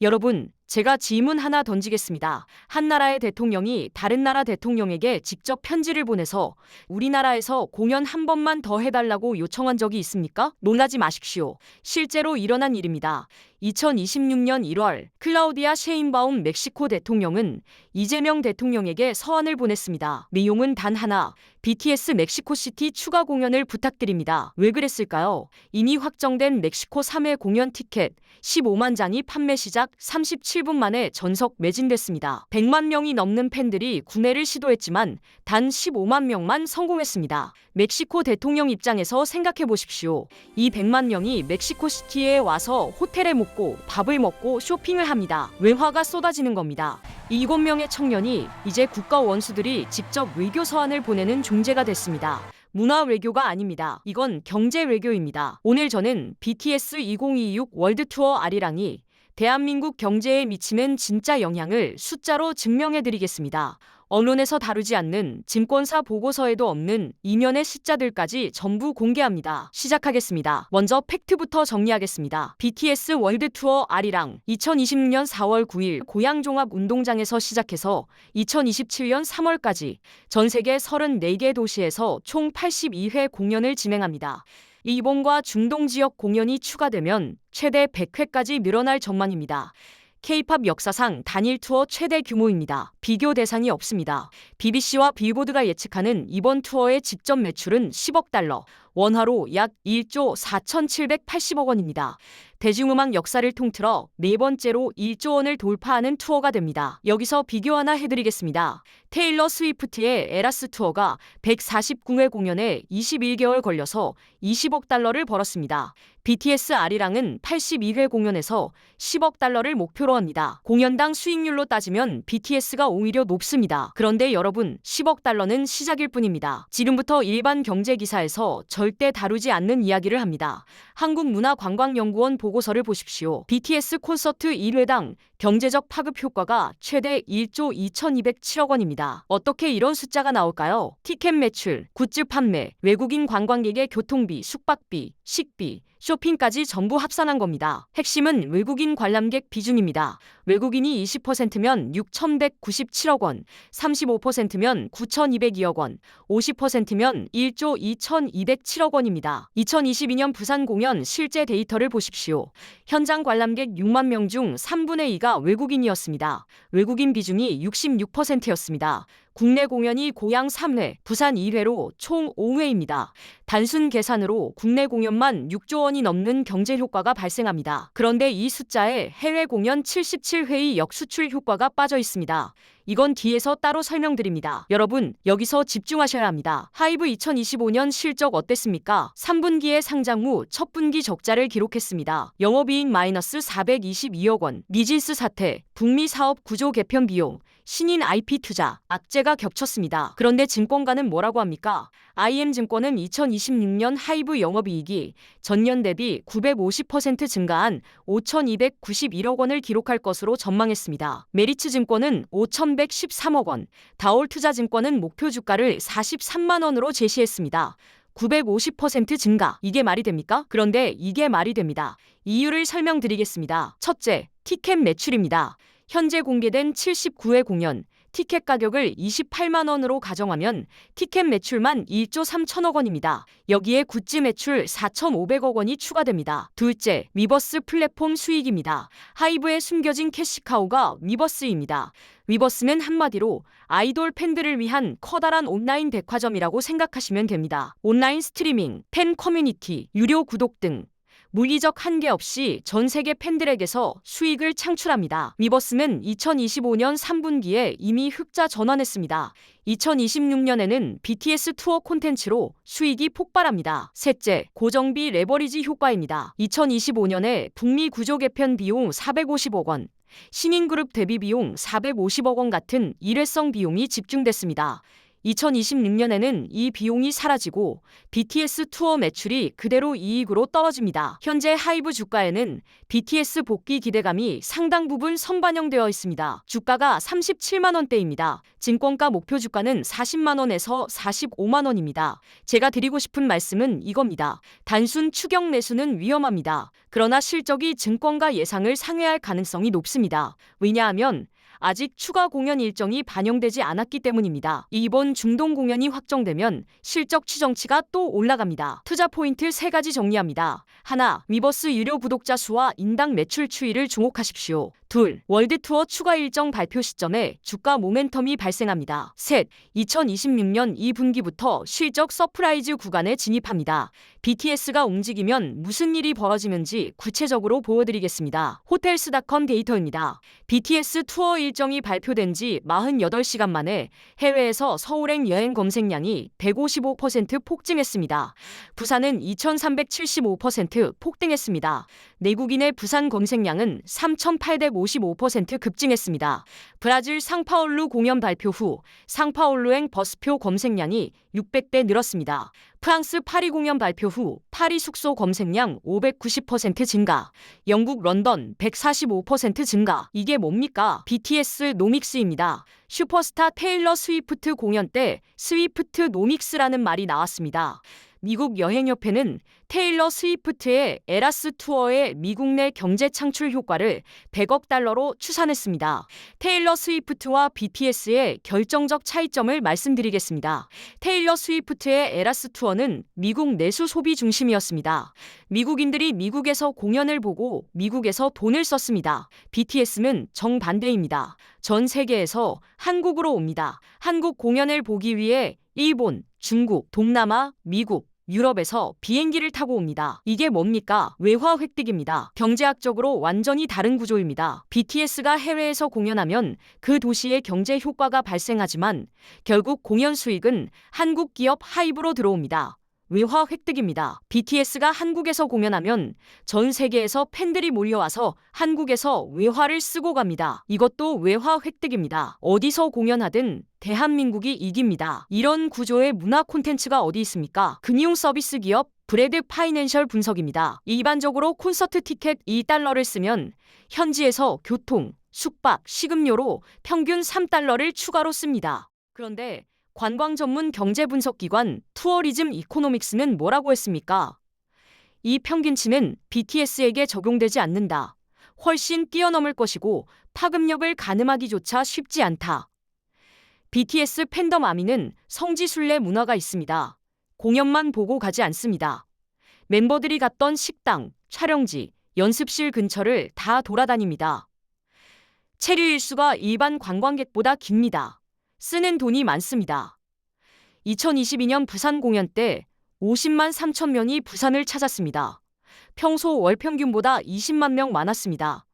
여러분, 제가 질문 하나 던지겠습니다. 한 나라의 대통령이 다른 나라 대통령에게 직접 편지를 보내서 우리나라에서 공연 한 번만 더 해달라고 요청한 적이 있습니까? 놀라지 마십시오. 실제로 일어난 일입니다. 2026년 1월 클라우디아 셰인바움 멕시코 대통령은 이재명 대통령에게 서한을 보냈습니다. 내용은 단 하나, BTS 멕시코시티 추가 공연을 부탁드립니다. 왜 그랬을까요? 이미 확정된 멕시코 3회 공연 티켓 15만 장이 판매 시작 37분 만에 전석 매진됐습니다. 100만 명이 넘는 팬들이 구매를 시도했지만 단 15만 명만 성공했습니다. 멕시코 대통령 입장에서 생각해 보십시오. 이 100만 명이 멕시코시티에 와서 호텔에 묵고 밥을 먹고 쇼핑을 합니다. 외화가 쏟아지는 겁니다. 7명의 청년이 이제 국가 원수들이 직접 외교 서한을 보내는 존재가 됐습니다. 문화 외교가 아닙니다. 이건 경제 외교입니다. 오늘 저는 BTS 2026 월드 투어 아리랑이 대한민국 경제에 미치는 진짜 영향을 숫자로 증명해드리겠습니다. 언론에서 다루지 않는 증권사 보고서에도 없는 이면의 숫자들까지 전부 공개합니다. 시작하겠습니다. 먼저 팩트부터 정리하겠습니다. BTS 월드 투어 아리랑 2026년 4월 9일 고양종합운동장에서 시작해서 2027년 3월까지 전 세계 34개 도시에서 총 82회 공연을 진행합니다. 일본과 중동 지역 공연이 추가되면 최대 100회까지 늘어날 전망입니다. K-팝 역사상 단일 투어 최대 규모입니다. 비교 대상이 없습니다. BBC와 빌보드가 예측하는 이번 투어의 직접 매출은 10억 달러, 원화로 약 1조 4,780억 원입니다. 대중음악 역사를 통틀어 네 번째로 1조 원을 돌파하는 투어가 됩니다. 여기서 비교 하나 해드리겠습니다. 테일러 스위프트의 에라스 투어가 149회 공연에 21개월 걸려서 20억 달러를 벌었습니다. BTS 아리랑은 82회 공연에서 10억 달러를 목표로 합니다. 공연당 수익률로 따지면 BTS가 오히려 높습니다. 그런데 여러분, 10억 달러는 시작일 뿐입니다. 지금부터 일반 경제 기사에서 절대 다루지 않는 이야기를 합니다. 한국문화관광연구원 보고서를 보십시오. BTS 콘서트 1회당 경제적 파급 효과가 최대 1조 2,207억 원입니다. 어떻게 이런 숫자가 나올까요? 티켓 매출, 굿즈 판매, 외국인 관광객의 교통비, 숙박비, 식비, 쇼핑까지 전부 합산한 겁니다. 핵심은 외국인 관람객 비중입니다. 외국인이 20%면 6,197억 원, 35%면 9,202억 원, 50%면 1조 2,207억 원입니다. 2022년 부산 공연 실제 데이터를 보십시오. 현장 관람객 6만 명 중 3분의 2가 외국인이었습니다. 외국인 비중이 66%였습니다. 국내 공연이 고양 3회, 부산 2회로 총 5회입니다. 단순 계산으로 국내 공연만 6조 원이 넘는 경제 효과가 발생합니다. 그런데 이 숫자에 해외 공연 77회의 역수출 효과가 빠져 있습니다. 이건 뒤에서 따로 설명드립니다. 여러분, 여기서 집중하셔야 합니다. 하이브 2025년 실적 어땠습니까? 3분기에 상장 후 첫 분기 적자를 기록했습니다. 영업이익 마이너스 422억 원, 미진스 사태, 북미 사업 구조 개편 비용, 신인 IP 투자, 악재가 겹쳤습니다. 그런데 증권가는 뭐라고 합니까? IM증권은 2026년 하이브 영업이익이 전년 대비 950% 증가한 5,291억 원을 기록할 것으로 전망했습니다. 메리츠증권은 5,113억 원, 다올투자증권은 목표 주가를 43만 원으로 제시했습니다. 950% 증가. 이게 말이 됩니까? 그런데 이게 말이 됩니다. 이유를 설명드리겠습니다. 첫째, 티켓 매출입니다. 현재 공개된 79회 공연, 티켓 가격을 28만 원으로 가정하면 티켓 매출만 1조 3천억 원입니다. 여기에 굿즈 매출 4,500억 원이 추가됩니다. 둘째, 위버스 플랫폼 수익입니다. 하이브에 숨겨진 캐시카우가 위버스입니다. 위버스는 한마디로 아이돌 팬들을 위한 커다란 온라인 백화점이라고 생각하시면 됩니다. 온라인 스트리밍, 팬 커뮤니티, 유료 구독 등 물리적 한계 없이 전 세계 팬들에게서 수익을 창출합니다. 위버스는 2025년 3분기에 이미 흑자 전환했습니다. 2026년에는 BTS 투어 콘텐츠로 수익이 폭발합니다. 셋째, 고정비 레버리지 효과입니다. 2025년에 북미 구조 개편 비용 450억 원, 신인그룹 데뷔 비용 450억 원 같은 일회성 비용이 집중됐습니다. 2026년에는 이 비용이 사라지고 BTS 투어 매출이 그대로 이익으로 떨어집니다. 현재 하이브 주가에는 BTS 복귀 기대감이 상당 부분 선반영되어 있습니다. 주가가 37만 원대입니다. 증권가 목표 주가는 40만 원에서 45만 원입니다. 제가 드리고 싶은 말씀은 이겁니다. 단순 추격 매수는 위험합니다. 그러나 실적이 증권가 예상을 상회할 가능성이 높습니다. 왜냐하면 아직 추가 공연 일정이 반영되지 않았기 때문입니다. 이번 중동 공연이 확정되면 실적 추정치가 또 올라갑니다. 투자 포인트 3가지 정리합니다. 하나, 위버스 유료 구독자 수와 인당 매출 추이를 주목하십시오. 둘, 월드 투어 추가 일정 발표 시점에 주가 모멘텀이 발생합니다. 셋, 2026년 2분기부터 실적 서프라이즈 구간에 진입합니다. BTS가 움직이면 무슨 일이 벌어지는지 구체적으로 보여드리겠습니다. 호텔스닷컴 데이터입니다. BTS 투어 일정이 발표된 지 48시간 만에 해외에서 서울행 여행 검색량이 155% 폭증했습니다. 부산은 2375% 폭등했습니다. 내국인의 부산 검색량은 3855% 급증했습니다. 브라질 상파울루 공연 발표 후 상파울루행 버스표 검색량이 600배 늘었습니다. 프랑스 파리 공연 발표 후 파리 숙소 검색량 590% 증가, 영국 런던 145% 증가. 이게 뭡니까? BTS 노믹스입니다. 슈퍼스타 테일러 스위프트 공연 때 스위프트 노믹스라는 말이 나왔습니다. 미국 여행협회는 테일러 스위프트의 에라스 투어의 미국 내 경제 창출 효과를 100억 달러로 추산했습니다. 테일러 스위프트와 BTS의 결정적 차이점을 말씀드리겠습니다. 테일러 스위프트의 에라스 투어는 미국 내수 소비 중심이었습니다. 미국인들이 미국에서 공연을 보고 미국에서 돈을 썼습니다. BTS는 정반대입니다. 전 세계에서 한국으로 옵니다. 한국 공연을 보기 위해 일본, 중국, 동남아, 미국, 유럽에서 비행기를 타고 옵니다. 이게 뭡니까? 외화 획득입니다. 경제학적으로 완전히 다른 구조입니다. BTS가 해외에서 공연하면 그 도시의 경제 효과가 발생하지만 결국 공연 수익은 한국 기업 하이브로 들어옵니다. 외화 획득입니다. BTS가 한국에서 공연하면 전 세계에서 팬들이 몰려와서 한국에서 외화를 쓰고 갑니다. 이것도 외화 획득입니다. 어디서 공연하든 대한민국이 이깁니다. 이런 구조의 문화 콘텐츠가 어디 있습니까? 금융 서비스 기업 브레드 파이낸셜 분석입니다. 일반적으로 콘서트 티켓 2달러를 쓰면 현지에서 교통, 숙박, 식음료로 평균 3달러를 추가로 씁니다. 그런데 관광 전문 경제 분석 기관 투어리즘 이코노믹스는 뭐라고 했습니까? 이 평균치는 BTS에게 적용되지 않는다. 훨씬 뛰어넘을 것이고 파급력을 가늠하기조차 쉽지 않다. BTS 팬덤 아미는 성지순례 문화가 있습니다. 공연만 보고 가지 않습니다. 멤버들이 갔던 식당, 촬영지, 연습실 근처를 다 돌아다닙니다. 체류 일수가 일반 관광객보다 깁니다. 쓰는 돈이 많습니다. 2022년 부산 공연 때 50만 3천 명이 부산을 찾았습니다. 평소 월 평균보다 20만 명 많았습니다.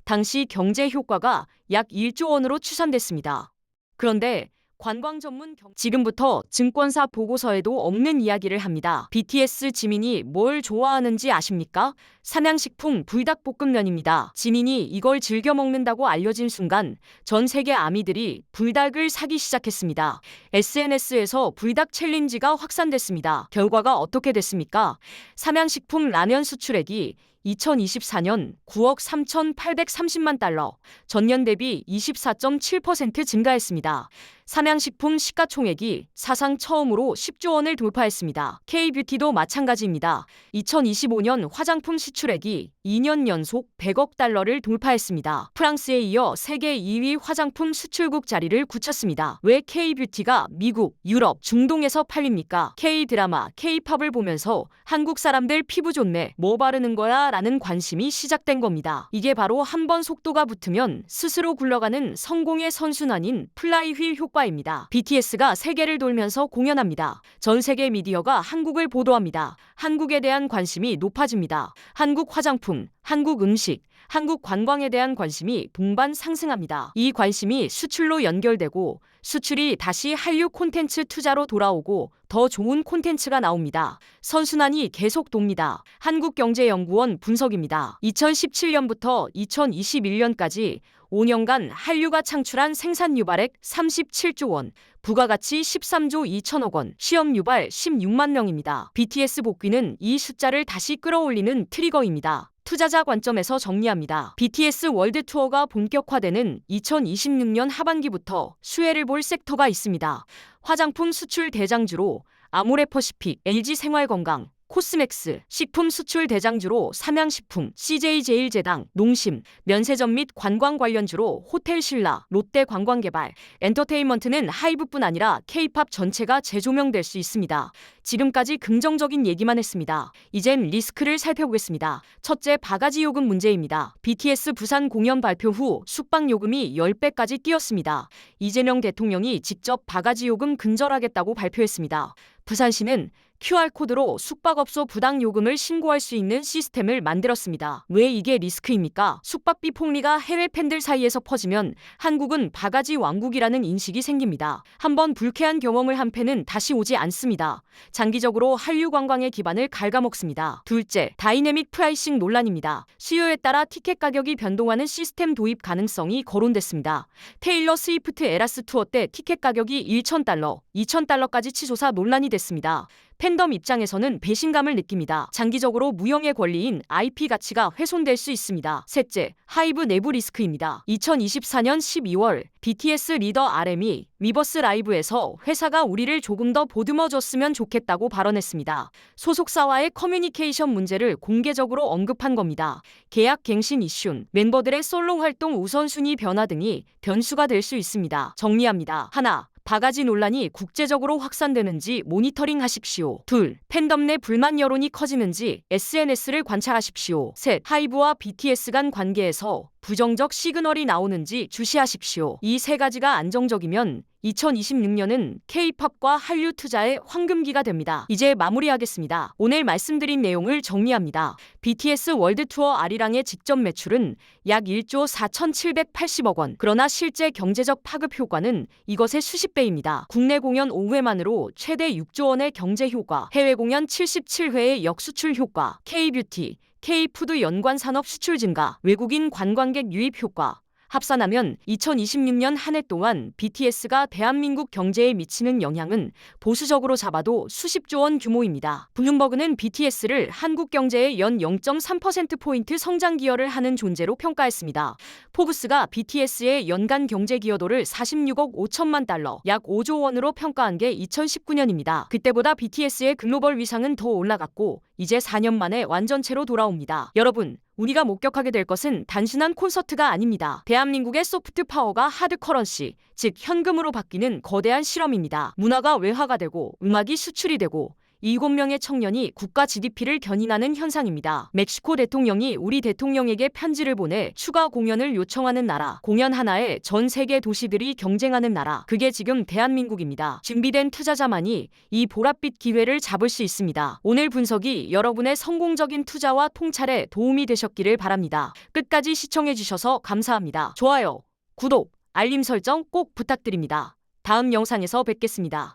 당시 경제 효과가 약 1조 원으로 추산됐습니다. 그런데 관광 전문 지금부터 증권사 보고서에도 없는 이야기를 합니다. BTS 지민이 뭘 좋아하는지 아십니까? 삼양식품 불닭볶음면입니다. 지민이 이걸 즐겨 먹는다고 알려진 순간 전 세계 아미들이 불닭을 사기 시작했습니다. SNS에서 불닭 챌린지가 확산됐습니다. 결과가 어떻게 됐습니까? 삼양식품 라면 수출액이 2024년 9억 3,830만 달러, 전년 대비 24.7% 증가했습니다. 삼양식품 시가총액이 사상 처음으로 10조 원을 돌파했습니다. K뷰티도 마찬가지입니다. 2025년 화장품 수출액이 2년 연속 100억 달러를 돌파했습니다. 프랑스에 이어 세계 2위 화장품 수출국 자리를 굳혔습니다. 왜 K뷰티가 미국, 유럽, 중동에서 팔립니까? K드라마, K팝을 보면서 한국 사람들 피부 좋네, 뭐 바르는 거야? 라는 관심이 시작된 겁니다. 이게 바로 한 번 속도가 붙으면 스스로 굴러가는 성공의 선순환인 플라이휠 효과입니다. BTS가 세계를 돌면서 공연합니다. 전 세계 미디어가 한국을 보도합니다. 한국에 대한 관심이 높아집니다. 한국 화장품, 한국 음식, 한국 관광에 대한 관심이 동반 상승합니다. 이 관심이 수출로 연결되고 수출이 다시 한류 콘텐츠 투자로 돌아오고 더 좋은 콘텐츠가 나옵니다. 선순환이 계속 돕니다. 한국경제연구원 분석입니다. 2017년부터 2021년까지 5년간 한류가 창출한 생산 유발액 37조 원, 부가가치 13조 2천억 원, 시험 유발 16만 명입니다. BTS 복귀는 이 숫자를 다시 끌어올리는 트리거입니다. 투자자 관점에서 정리합니다. BTS 월드 투어가 본격화되는 2026년 하반기부터 수혜를 볼 섹터가 있습니다. 화장품 수출 대장주로 아모레퍼시픽, LG생활건강, 코스맥스, 식품 수출 대장주로 삼양식품, CJ제일제당, 농심, 면세점 및 관광 관련주로 호텔신라, 롯데관광개발, 엔터테인먼트는 하이브뿐 아니라 K-팝 전체가 재조명될 수 있습니다. 지금까지 긍정적인 얘기만 했습니다. 이젠 리스크를 살펴보겠습니다. 첫째, 바가지 요금 문제입니다. BTS 부산 공연 발표 후 숙박 요금이 10배까지 뛰었습니다. 이재명 대통령이 직접 바가지 요금 근절하겠다고 발표했습니다. 부산시는 QR코드로 숙박업소 부당요금을 신고할 수 있는 시스템을 만들었습니다. 왜 이게 리스크입니까? 숙박비 폭리가 해외 팬들 사이에서 퍼지면 한국은 바가지 왕국이라는 인식이 생깁니다. 한번 불쾌한 경험을 한 팬은 다시 오지 않습니다. 장기적으로 한류 관광의 기반을 갉아먹습니다. 둘째, 다이내믹 프라이싱 논란입니다. 수요에 따라 티켓 가격이 변동하는 시스템 도입 가능성이 거론됐습니다. 테일러 스위프트 에라스 투어 때 티켓 가격이 1,000달러, 2,000달러까지 치솟아 논란이 됐습니다. 팬덤 입장에서는 배신감을 느낍니다. 장기적으로 무형의 권리인 IP 가치가 훼손될 수 있습니다. 셋째, 하이브 내부 리스크입니다. 2024년 12월 BTS 리더 RM이 위버스 라이브에서 회사가 우리를 조금 더 보듬어줬으면 좋겠다고 발언했습니다. 소속사와의 커뮤니케이션 문제를 공개적으로 언급한 겁니다. 계약 갱신 이슈, 멤버들의 솔로 활동 우선순위 변화 등이 변수가 될 수 있습니다. 정리합니다. 하나, 바가지 논란이 국제적으로 확산되는지 모니터링 하십시오. 둘, 팬덤 내 불만 여론이 커지는지 SNS를 관찰하십시오. 셋, 하이브와 BTS 간 관계에서 부정적 시그널이 나오는지 주시하십시오. 이 세 가지가 안정적이면 2026년은 K-팝과 한류 투자의 황금기가 됩니다. 이제 마무리하겠습니다. 오늘 말씀드린 내용을 정리합니다. BTS 월드 투어 아리랑의 직접 매출은 약 1조 4,780억 원. 그러나 실제 경제적 파급 효과는 이것의 수십 배입니다. 국내 공연 5회만으로 최대 6조 원의 경제 효과, 해외 공연 77회의 역수출 효과, K-뷰티, K-푸드 연관 산업 수출 증가, 외국인 관광객 유입 효과, 합산하면 2026년 한 해 동안 BTS가 대한민국 경제에 미치는 영향은 보수적으로 잡아도 수십조 원 규모입니다. 블룸버그는 BTS를 한국 경제의 연 0.3%포인트 성장 기여를 하는 존재로 평가했습니다. 포브스가 BTS의 연간 경제 기여도를 46억 5천만 달러, 약 5조 원으로 평가한 게 2019년입니다. 그때보다 BTS의 글로벌 위상은 더 올라갔고 이제 4년 만에 완전체로 돌아옵니다. 여러분, 우리가 목격하게 될 것은 단순한 콘서트가 아닙니다. 대한민국의 소프트 파워가 하드 커런시, 즉 현금으로 바뀌는 거대한 실험입니다. 문화가 외화가 되고 음악이 수출이 되고 7명의 청년이 국가 GDP를 견인하는 현상입니다. 멕시코 대통령이 우리 대통령에게 편지를 보내 추가 공연을 요청하는 나라, 공연 하나에 전 세계 도시들이 경쟁하는 나라, 그게 지금 대한민국입니다. 준비된 투자자만이 이 보랏빛 기회를 잡을 수 있습니다. 오늘 분석이 여러분의 성공적인 투자와 통찰에 도움이 되셨기를 바랍니다. 끝까지 시청해주셔서 감사합니다. 좋아요, 구독, 알림 설정 꼭 부탁드립니다. 다음 영상에서 뵙겠습니다.